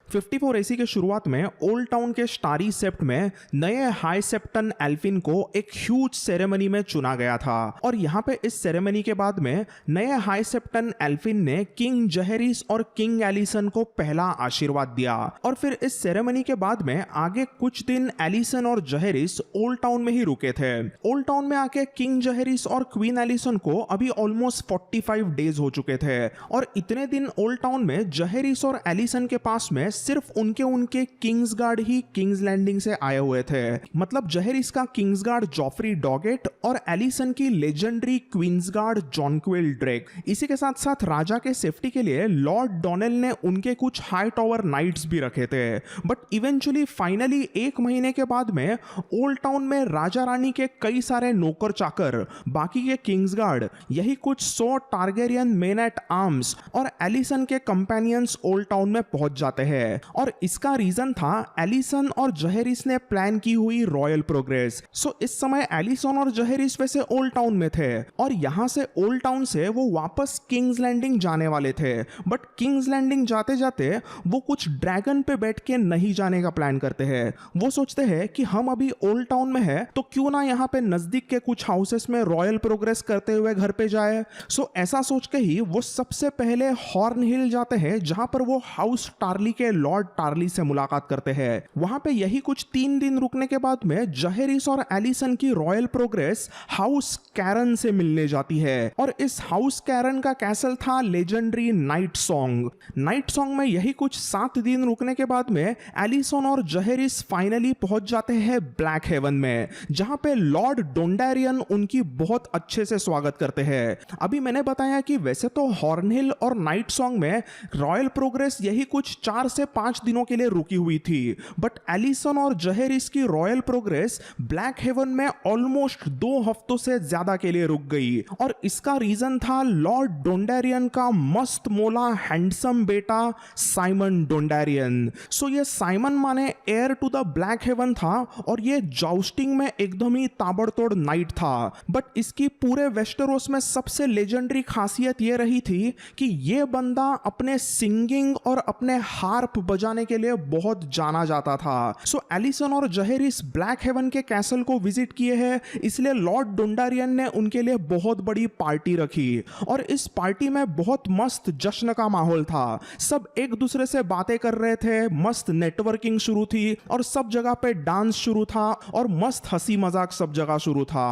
54 AC के शुरुआत में ओल्ड टाउन के स्टारी सेप्ट में नए हाई सेप्टन एल्फिन को एक ह्यूज सेरेमनी में चुना गया था और यहाँ पे इस सेरेमनी के बाद में नए हाई सेप्टन एल्फिन ने किंग जहेरिस और किंग एलिसन को पहला आशीर्वाद दिया और फिर इस सेरेमनी के बाद में आगे कुछ दिन एलिसन और जहेरिस ओल्ड टाउन में ही रुके थे। ओल्ड टाउन में आके किंग जहेरिस और क्वीन एलिसन को अभी ऑलमोस्ट 45 डेज हो चुके थे और इतने दिन ओल्ड टाउन में जहेरिस और एलिसन के पास में सिर्फ उनके किंग्स गार्ड ही किंग्स लैंडिंग से आए हुए थे। मतलब जहेरिस का किंग्स गार्ड जॉफ्री डॉगेट और एलिसन की लेजेंडरी क्वींस गार्ड जॉनक्विल ड्रेक। इसी के साथ साथ राजा के सेफ्टी के लिए लॉर्ड डोनेल ने उनके कुछ हाई टॉवर नाइट्स भी रखे थे। बट इवेंचुअली फाइनली एक महीने के बाद में ओल्ड टाउन में राजा रानी के कई सारे नौकर चाकर, बाकी के किंग्स गार्ड, यही कुछ 100 टारगेरियन मेन एट आर्म्स और एलिसन के कंपेनियंस ओल्ड टाउन में पहुंच जाते हैं और इसका रीजन था एलिसन और जहेरिस ने प्लान की हुई रॉयल प्रोग्रेस। सो इस समय एलिसन और जहेरिस वैसे ओल्ड टाउन में थे और यहां से ओल्ड टाउन से वो वापस किंग्स लैंडिंग जाने वाले थे। बट किंग्स लैंडिंग जाते जाते वो कुछ ड्रैगन पे बैठ के नहीं जाने का प्लान करते हैं। वो सोचते हैं कि हम अभी ओल्ड टाउन में है तो क्यों ना यहाँ पे नजदीक के कुछ हाउसेस में रॉयल प्रोग्रेस करते हुए घर पे जाए। सो ऐसा सोच के ही वो सबसे पहले हॉर्न हिल जाते हैं जहां पर वो हाउस टार्ली के लॉर्ड टार्ली से मुलाकात करते हैं। वहां पे यही कुछ 3 दिन रुकने के बाद में जहेरिस और एलिसन की रॉयल प्रोग्रेस हाउस कैरन से मिलने जाती है और इस हाउस कैरन का कैसल था legendary night song. Night song में यही कुछ 7 दिन रुकने के बाद में एलिसन और जहेरिस फाइनली पहुंच जाते हैं ब्लैक हेवन में, जहां पे लॉर्ड डोंडारियन उनकी बहुत अच्छे से स्वागत करते हैं। अभी मैंने बताया कि वैसे तो हॉर्नहिल और नाइट सॉन्ग में रॉयल प्रोग्रेस यही कुछ 4 से 5 दिनों के लिए रुकी हुई थी, बट एलिसन और जहेरिस की रॉयल प्रोग्रेस ब्लैक हेवन में ऑलमोस्ट 2 हफ्तों से ज्यादा के लिए रुक गई और इसका रीजन था लॉर्ड डोंडारियन का मस्त मोला हैंडसम बेटा साइमन डोंडारियन। सो ये साइमन माने heir to the Blackhaven था और ये जाउस्टिंग में एकदम ही ताबड़तोड़ नाइट था। बट इसकी पूरे वेस्टरोस में सबसे लेजेंडरी खासियत ये रही थी कि ये बंदा अपने सिंगिंग और अपने हार्प बजाने के लिए बहुत जाना जाता था। सो एलिसन और जहेरिस ब्लैक हेवन के कैसल को विजिट किए हैं, इसलिए लॉर्ड डोंडारियन ने उनके लिए बहुत बड़ी पार्टी रखी और इस पार्टी में बहुत मस्त जश्न का माहौल था। सब एक दूसरे से बातें कर रहे थे, मस्त नेटवर्किंग शुरू थी और सब जगह पे डांस शुरू था और मस्त हंसी मजाक सब जगह शुरू था।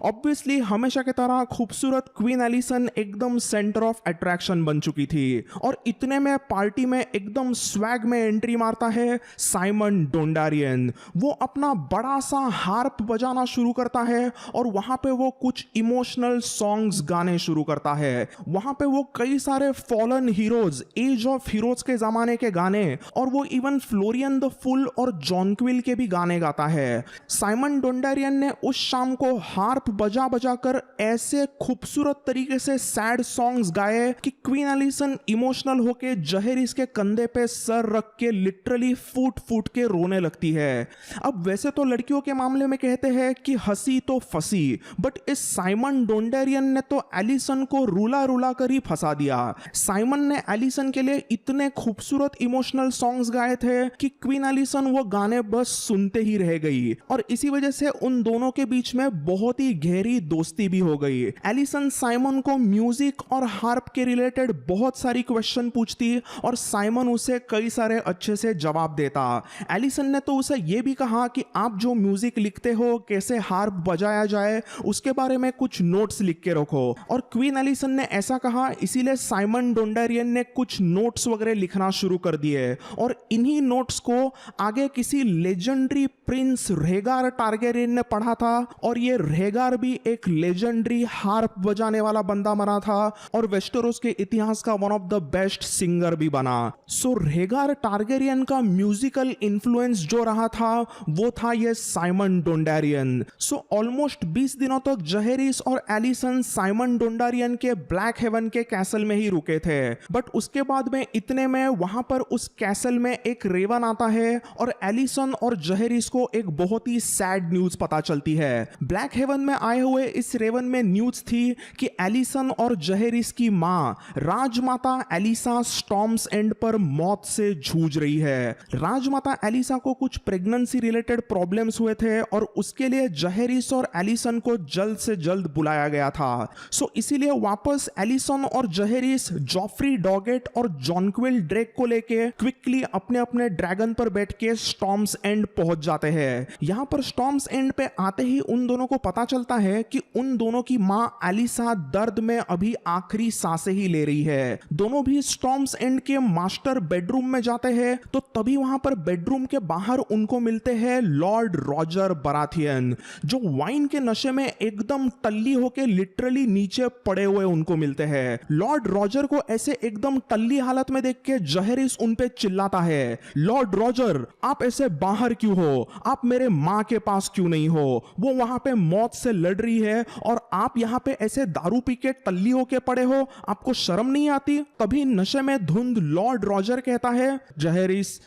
ऑब्वियसली हमेशा की तरह खूबसूरत क्वीन एलिसन एकदम सेंटर ऑफ अट्रैक्शन बन चुकी थी और इतने में पार्टी में एकदम स्वैग में एंट्री मारता है साइमन डोंडारियन। वो अपना बड़ा सा हार्प बजाना शुरू करता है और वहां पे वो कुछ इमोशनल सॉन्ग्स गाने शुरू करता है। वहां पे वो कई सारे fallen heroes, age of heroes के जमाने के गाने और वो इवन फ्लोरियन द फुल और जॉनक्विल के भी गाने गाता है। साइमन डोंडारियन ने उस शाम को हार्प बजा बजा कर ऐसे खूबसूरत तरीके से सैड सॉन्ग्स गाए कि क्वीन एलिसन इमोशनल होके जहेरिस के कंधे पे सर रख के लिटरली फूट फूट के रोने लगती है। अब वैसे तो लड़कियों के मामले में कहते हैं कि हंसी तो फंसी, बट इस साइमन डोंडारियन ने तो एलिसन को रुला रुला कर ही फंसा दिया। साइमन ने एलिसन के लिए इतने खूबसूरत इमोशनल सॉन्ग्स गाए थे कि क्वीन एलिसन वो गाने बस सुनते ही रह गई और इसी वजह से उन दोनों के बीच में बहुत ही गहरी दोस्ती भी हो गई। एलिसन साइमन को म्यूजिक और हार्प के रिलेटेड बहुत सारी क्वेश्चन पूछती और साइमन उसे कई सारे अच्छे से जवाब देता। एलिसन ने तो उसे यह भी कहा कि आप जो म्यूजिक लिखते हो, कैसे हार्प बजाया जाए, उसके बारे में कुछ नोट्स लिख के रखो और क्वीन एलिसन ने ऐसा कहा, इसीलिए साइमन डोंडारियन ने कुछ नोट्स वगैरह लिखना शुरू कर दिए और इन्हीं नोट्स को आगे किसी लेजेंडरी प्रिंस रेगार टारगेरियन ने पढ़ा था और ये रेगार भी एक लेजेंडरी हार्प बजाने वाला बंदा बना था और वेस्टरोस के इतिहास का one of the best singer भी बना। सो रेगार टारगेरियन का म्यूजिकल इन्फ्लुएंस जो रहा था वो था ये साइमन डोंडारियन। सो ऑलमोस्ट 20 दिनों तक जहेरिस और एलिसन साइमन डोंडारियन के ब्लैक हेवन के कैसल में ही रुके थे। बट उसके बाद में इतने में वहां पर उस कैसल में एक रेवन आता है और एलिसन और जहेरिस को एक बहुत ही सैड न्यूज पता चलती है। ब्लैक हेवन में आए हुए इस रेवन में न्यूज थी कि एलिसन और जहेरिस की मां राजमाता एलिसा स्टॉर्म्स एंड पर मौत से से जूझ रही है। राजमाता एलिसा को कुछ प्रेगनेंसी रिलेटेड प्रॉब्लम्स हुए थे और उसके लिए जहेरिस और एलिसन को जल्द से जल्द बुलाया गया था। सो इसीलिए वापस एलिसन और जहेरिस जॉफ्री डॉगेट और जॉनक्विल ड्रेक को लेके क्विकली अपने अपने ड्रैगन पर बैठ के स्टॉर्म्स एंड पहुंच जाते हैं। यहाँ पर स्टॉर्म्स एंड पे आते ही उन दोनों को पता चलता है कि उन दोनों की माँ एलिसा दर्द में अभी आखिरी सांसें ही ले रही है। दोनों भी स्टॉर्म्स एंड के मास्टर बेडरूम में जाते हैं तो तभी वहां पर बेडरूम के बाहर उनको मिलते हैं लॉर्ड रॉजर बराथियन, जो वाइन के नशे में एकदम टल्ली होके लिटरली नीचे पड़े हुए उनको मिलते हैं। लॉर्ड रॉजर को ऐसे एकदम टल्ली हालत में देख के जहेरिस उन पे चिल्लाता है, लॉर्ड रॉजर आप ऐसे बाहर क्यों हो, आप मेरे माँ के पास क्यों नहीं हो, वो वहां पे मौत से लड़ रही है और आप यहाँ पे ऐसे दारू पी के टल्ली होके पड़े हो, आपको शर्म नहीं आती। तभी नशे में धुंध लॉर्ड रॉजर कहता है, जहेरिस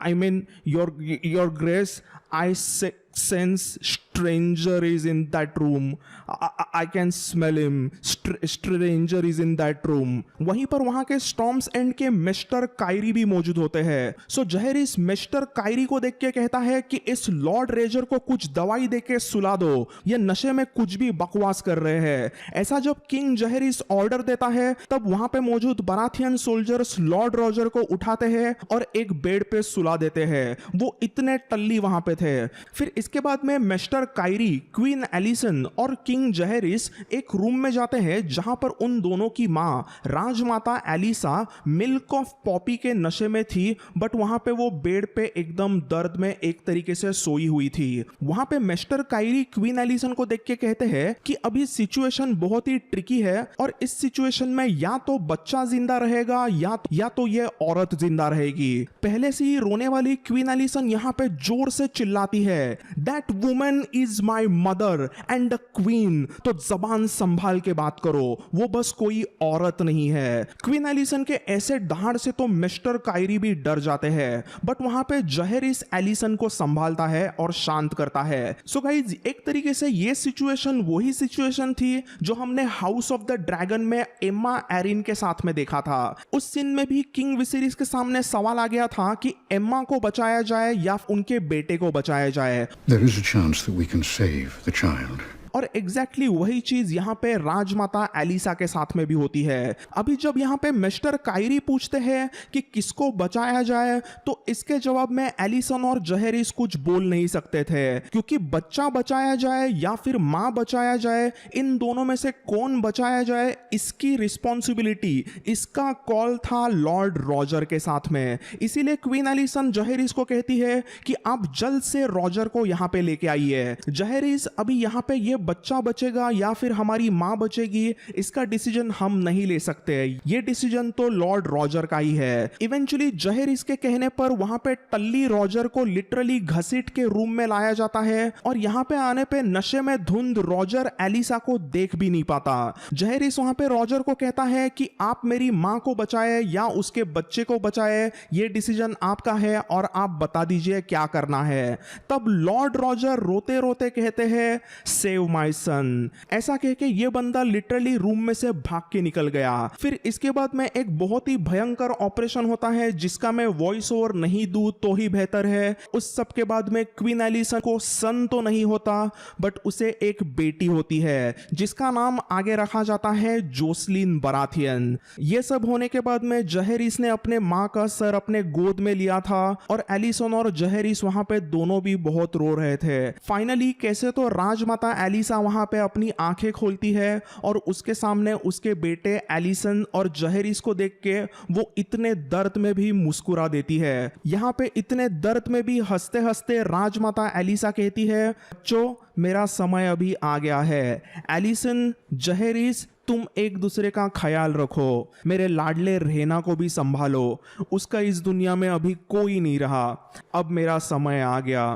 I mean your grace, I sense stranger is in that room. I can smell him. Stranger is in that room. वहीं पर वहां के स्टॉर्म्स एंड के मिस्टर कायरी भी मौजूद होते हैं। सो जहेरिस मिस्टर कायरी को देख के कहता है कि इस लॉर्ड रेजर को कुछ दवाई दे के सुला दो, ये नशे में कुछ भी बकवास कर रहे हैं। ऐसा जब किंग जहेरिस ऑर्डर देता है तब वहां पे मौजूद बराथियन सोल्जर्स लॉर्ड रॉजर को उठाते हैं और एक बेड पे सुला देते हैं। वो इतने टल्ली वहां पे थे। फिर इसके बाद में मिस्टर कायरी, क्वीन एलिसन और किंग जहेरिस एक रूम में जाते हैं जहां पर उन दोनों की मां राजमाता एलिसा मिल्क ऑफ पॉपी के नशे में थी, बट वहां पे वो बेड पे एकदम दर्द में एक तरीके से सोई हुई थी। वहां पे मिस्टर कायरी क्वीन एलिसन को देख के कहते हैं कि अभी सिचुएशन बहुत ही ट्रिकी है और इस सिचुएशन में या तो बच्चा जिंदा रहेगा या तो ये औरत जिंदा रहेगी। पहले से ही रोने वाली क्वीन एलिसन यहाँ पे जोर से चिल्लाती है, that woman is my mother and a queen. तो जबान संभाल के बात करो, वो बस कोई औरत नहीं है। क्वीन एलिसन के ऐसे डांट से तो मिस्टर कायरी भी डर जाते हैं, बट वहां पे जहेरिस एलिसन को संभालता है और शांत करता है। सो गाइज, एक तरीके से ये सिचुएशन वही सिचुएशन थी जो हमने हाउस ऑफ द ड्रैगन में एम्मा एरिन के साथ में देखा था। उस सीन में भी किंग विसेरिस के सामने सवाल आ गया था कि एम्मा को बचाया जाए या उनके बेटे को बचाया जाए। There is a chance that we can save the child. और एग्जैक्टली वही चीज यहाँ पे राजमाता एलिसा के साथ में भी होती है। अभी जब यहाँ पे मिस्टर कायरी पूछते हैं कि किसको बचाया जाए तो इसके जवाब में एलिसन और जहेरिस कुछ बोल नहीं सकते थे, क्योंकि बच्चा बचाया जाए या फिर माँ बचाया जाए, इन दोनों में से कौन बचाया जाए इसकी रिस्पॉन्सिबिलिटी, इसका कॉल था लॉर्ड रॉजर के साथ में। इसीलिए क्वीन एलिसन जहेरिस को कहती है कि आप जल्द से रॉजर को यहाँ पे लेके आइए। जहेरिस, अभी यहाँ पे ये बच्चा बचेगा या फिर हमारी मां बचेगी इसका डिसीजन हम नहीं ले सकते, ये डिसीजन तो लॉर्ड रॉजर का ही है। इवेंचुअली जहेरिस के कहने पर वहां पे टल्ली रॉजर को लिटरली घसीट के रूम में लाया जाता है और यहाँ पे आने पे नशे में धुंध रॉजर एलिसा को देख भी नहीं पाता। जहेरिस वहां पे रॉजर को कहता है कि आप मेरी मां को बचाए या उसके बच्चे को बचाए, ये डिसीजन आपका है और आप बता दीजिए क्या करना है। तब लॉर्ड रॉजर रोते रोते कहते हैं, सेव माय सन। ऐसा कह के ये बंदा लिटरली रूम में से भाग के निकल गया। फिर इसके बाद में एक बहुत ही भयंकर ऑपरेशन होता है जिसका मैं वॉइस ओवर नहीं दूं तो ही बेहतर है। उस सब के बाद में क्वीन एलिसन को सन तो नहीं होता बट उसे एक बेटी होती है जिसका नाम आगे रखा जाता है जोसलिन बराथियन। ये सब होने के बाद में जहेरिस ने अपने माँ का सर अपने गोद में लिया था और एलिसन और जहेरिस वहां पे दोनों भी बहुत रो रहे थे। फाइनली कैसे तो राजमाता एलिसा वहां पे अपनी आंखें खोलती है और उसके सामने उसके बेटे एलिसन और जहेरिस को देख के वो इतने दर्द में भी मुस्कुरा देती है। यहाँ पे इतने दर्द में भी हंसते हंसते राजमाता एलिसा कहती है, बच्चों मेरा समय अभी आ गया है। एलिसन, जहेरिस, तुम एक दूसरे का ख्याल रखो, मेरे लाडले रहना को भी संभालो, उसका इस दुनिया में अभी कोई नहीं रहा। अब मेरा समय आ गया,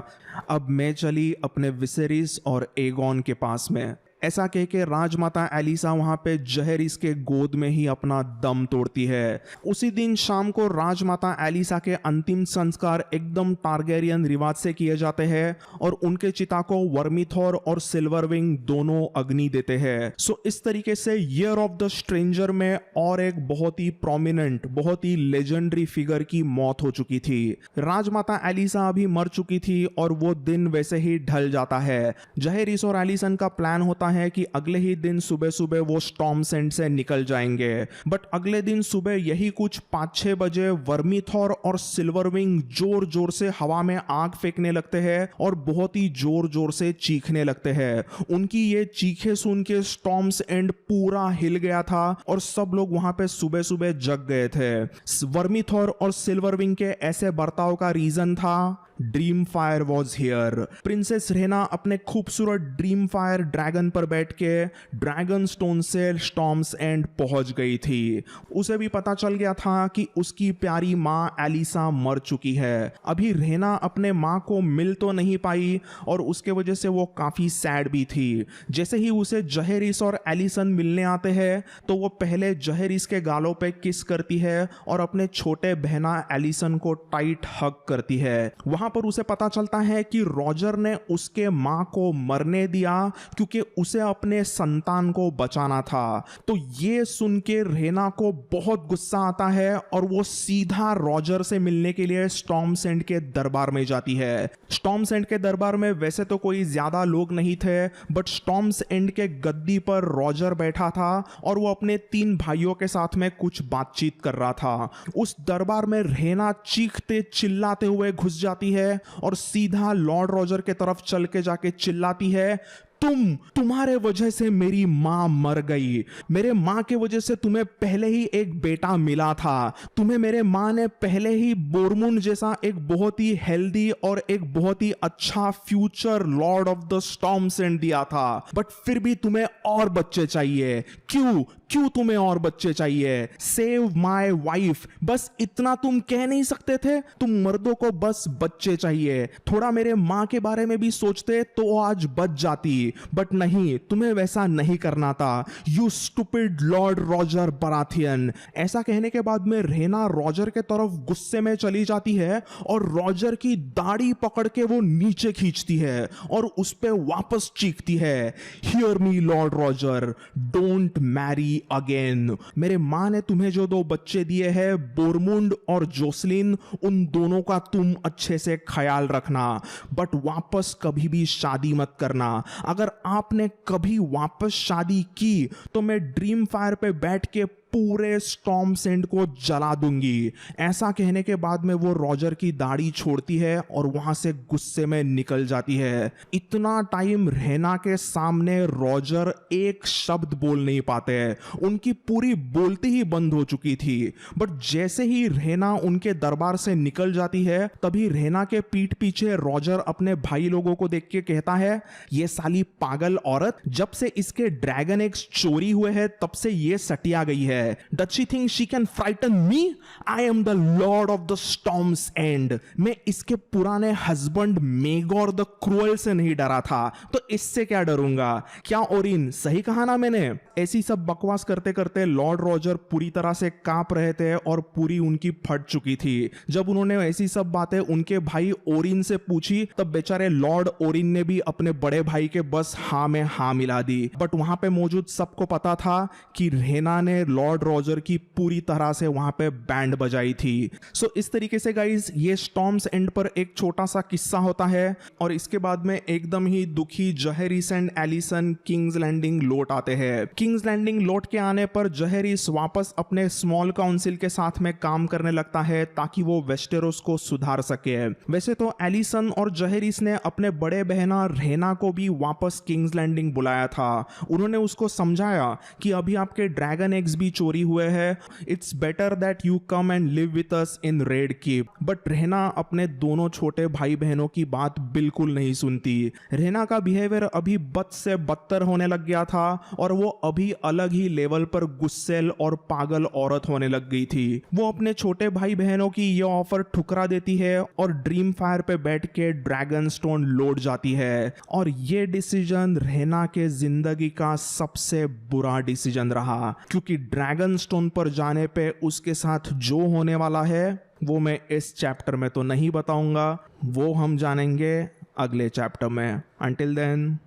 अब मैं चली अपने विसेरिस और एगोन के पास में। ऐसा कह के राजमाता एलिसा वहां पे जहरिस के गोद में ही अपना दम तोड़ती है। उसी दिन शाम को राजमाता एलिसा के अंतिम संस्कार एकदम टारगेरियन रिवाज से किए जाते हैं और उनके चिता को वर्मीथॉर और सिल्वरविंग दोनों अग्नि देते हैं। सो इस तरीके से ईयर ऑफ द स्ट्रेंजर में और एक बहुत ही प्रोमिनेंट, बहुत ही लेजेंडरी फिगर की मौत हो चुकी थी। राजमाता एलिसा अभी मर चुकी थी और वो दिन वैसे ही ढल जाता है। जहेरिस और एलिसन का प्लान होता है कि अगले ही दिन सुबह सुबह वो स्टॉर्म्स एंड से निकल जाएंगे, बट अगले दिन सुबह यही कुछ 5-6 बजे वर्मीथॉर और सिल्वरविंग जोर जोर से हवा में आग फेंकने लगते हैं और बहुत ही जोर जोर से चीखने लगते हैं। उनकी ये चीखे सुन के स्टॉर्म्स एंड पूरा हिल गया था और सब लोग वहां पे सुबह सुबह जग गए थे। वर्मीथॉर और सिल्वरविंग के ऐसे बर्ताव का रीजन था Dreamfyre was here. Princess Rhaena अपने खूबसूरत ड्रीम फायर ड्रैगन पर बैठ के ड्रैगन स्टोन से स्टॉर्म्स एंड पहुंच गई थी। उसे भी पता चल गया था कि उसकी प्यारी माँ एलिसा मर चुकी है। अभी रेना अपने माँ को मिल तो नहीं पाई और उसके वजह से वो काफी सैड भी थी। जैसे ही उसे जहेरिस और एलिसन मिलने आते हैं तो वो पहले जहेरिस के गालों पे किस करती है और अपने छोटे बहना एलिसन को टाइट हग करती है। वहां पर उसे पता चलता है कि रॉजर ने उसके मां को मरने दिया क्योंकि उसे अपने संतान को बचाना था। तो ये सुन के रेना को बहुत गुस्सा आता है और वो सीधा रॉजर से मिलने के लिए स्टॉर्म्स एंड के दरबार में जाती है। स्टॉर्म्स एंड के दरबार में वैसे तो कोई ज्यादा लोग नहीं थे, बट स्टॉर्म्स एंड के गद्दी पर रॉजर बैठा था और वो अपने 3 भाइयों के साथ में कुछ बातचीत कर रहा था। उस दरबार में रेना चीखते चिल्लाते हुए घुस जाती है और सीधा लॉर्ड रॉजर के तरफ चल के जाके चिल्लाती है, तुम्हारे वजह से मेरी मां मर गई। मेरे मां के वजह से तुम्हें पहले ही एक बेटा मिला था। तुम्हें मेरे मां ने पहले ही बोरमुंड जैसा एक बहुत ही हेल्दी और एक बहुत ही अच्छा future Lord of the storms and दिया था, बट फिर भी तुम्हें और बच्चे चाहिए। क्यों तुम्हें और बच्चे चाहिए? सेव माय वाइफ, बस इतना तुम कह नहीं सकते थे? तुम मर्दों को बस बच्चे चाहिए। थोड़ा मेरे मां के बारे में भी सोचते तो आज बच जाती, बट नहीं, तुम्हें वैसा नहीं करना था। You stupid Lord Roger Baratheon. ऐसा कहने के बाद में रेना रॉजर के तरफ गुस्से में चली जाती है और रॉजर की दाढ़ी पकड़ के वो नीचे खींचती है और उस पे वापस चीखती है, hear me lord Roger, don't marry again. मेरे मां ने तुम्हें जो 2 बच्चे दिए हैं, बोरमुंड और जोसलिन, उन दोनों का तुम अच्छे से ख्याल रखना, बट वापस कभी भी शादी मत करना। अगर आपने कभी वापस शादी की तो मैं ड्रीम फायर पे बैठ के पूरे स्टॉर्म्स एंड को जला दूंगी। ऐसा कहने के बाद में वो रॉजर की दाढ़ी छोड़ती है और वहां से गुस्से में निकल जाती है। इतना टाइम रेना के सामने रॉजर एक शब्द बोल नहीं पाते, उनकी पूरी बोलती ही बंद हो चुकी थी। बट जैसे ही रेना उनके दरबार से निकल जाती है तभी रेना के पीठ पीछे रॉजर अपने भाई लोगों को देख के कहता है, ये साली पागल औरत, जब से इसके ड्रैगन एग्स चोरी हुए हैं तब से ये सटिया गई है। Does she think she can frighten me? I am the Lord of the Storm's End. मैं इसके पुराने हस्बैंड मेगोर द क्रूअल से नहीं डरा था, तो इससे क्या डरूंगा? क्या ओरिन सही कहा ना मैंने? ऐसी सब बकवास करते करते लॉर्ड रॉजर पूरी तरह से कांप रहे थे और पूरी उनकी फट चुकी थी। जब उन्होंने ऐसी सब बातें उनके भाई ओरिन से पूछी तब बेचारे लॉर्ड ओरिन ने भी अपने बड़े भाई के बस हाँ में हाँ मिला दी। बट वहां पे मौजूद सबको पता था कि रेना ने लॉर्ड रॉजर की पूरी तरह से वहां पे बैंड बजाई थी। सो इस तरीके से गाइज ये स्टॉर्म्स एंड पर एक छोटा सा किस्सा होता है और इसके बाद में एकदम ही दुखी जहेरिस एंड एलिसन किंग्स लैंडिंग लौट आते हैं। किंग्स लैंडिंग लौट के आने पर जहेरिस वापस अपने स्मॉल काउंसिल के साथ में काम करने लगता है ताकि वो वेस्टेरोस को सुधार सके। वैसे तो एलिसन और जहेरिस ने अपने बड़े बहना रेना को भी वापस किंग्स लैंडिंग बुलाया था। उन्होंने उसको समझाया कि अभी आपके ड्रैगन एग्स भी चोरी हुए हैं, it's better that you come and live with us in Red Keep. But रहना अपने दोनों छोटे भाई बहनों की बात बिल्कुल नहीं सुनती। रहना का बिहेवियर अभी बद से बदतर होने लग गया था और वो अभी अलग ही लेवल पर गुस्सेल और पागल औरत होने लग गई थी। वो अपने छोटे भाई बहनों की ये ऑफर ठुकरा देती है और ड्रीम फायर पे बैठ के ड्रैगन स्टोन लौट जाती है। और ये डिसीजन रहना के जिंदगी का सबसे बुरा डिसीजन रहा, क्योंकि ड्रैगन स्टोन पर जाने पे उसके साथ जो होने वाला है वो मैं इस चैप्टर में तो नहीं बताऊंगा, वो हम जानेंगे अगले चैप्टर में। Until then